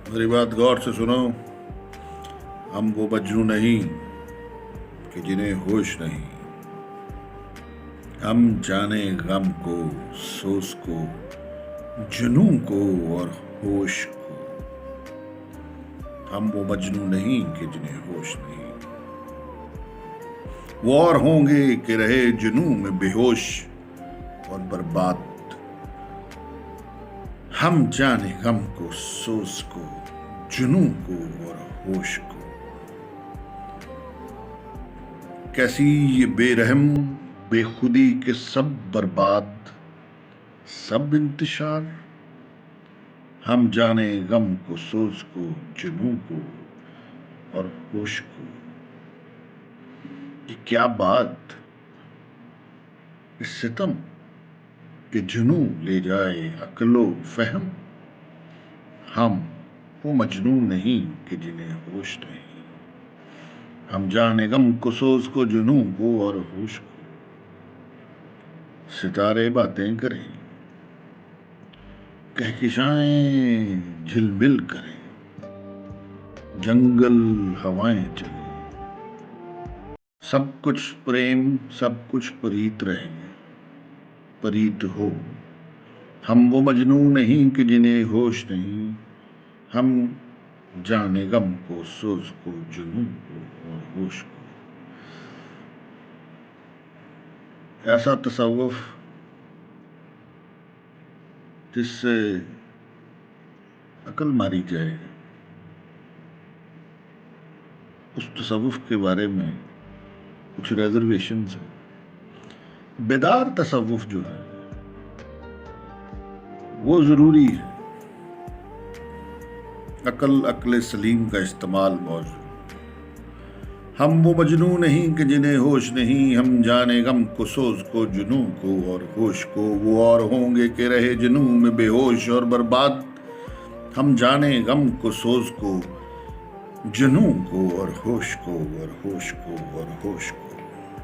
मेरी बात गौर से सुनो। हम वो मजनू नहीं कि जिन्हें होश नहीं। हम जाने गम को, सोच को, जुनू को और होश को। हम वो मजनू नहीं कि जिन्हें होश नहीं। वो और होंगे कि रहे जुनू में बेहोश और बर्बाद। हम जाने गम को, सोच को, जुनू को और होश को। कैसी ये बेरहम बेखुदी के सब बर्बाद, सब इंतशार। हम जाने गम को, सोच को, जुनू को और होश को। ये क्या बात, इस सितम कि जुनू ले जाए अक्लो फहम। हम वो मजनू नहीं कि जिन्हें होश नहीं। हम जाने गम को, सोच को, जुनू को और होश को। सितारे बातें करें, कहकशाएं झिलमिल करें, जंगल हवाएं चले। सब कुछ प्रेम, सब कुछ परीत रहे, परीत हो। हम वो मजनू नहीं कि जिन्हें होश नहीं। हम जाने गम को, सोच को, जुनू को और होश को। ऐसा तसव्वुफ जिससे अकल मारी जाए, उस तसव्वुफ के बारे में कुछ रिजर्वेशंस हैं। बेदार तसव्वुफ जो है वो जरूरी है। अक्ल सलीम का इस्तेमाल मौजूद। हम वो मजनू नहीं कि जिन्हें होश नहीं। हम जाने गम को, सोच को, जुनू को और होश को। वो और होंगे कि रहे जुनू में बेहोश और बर्बाद। हम जाने गम को, सोच को, जुनू को और होश को और होश को और होश को।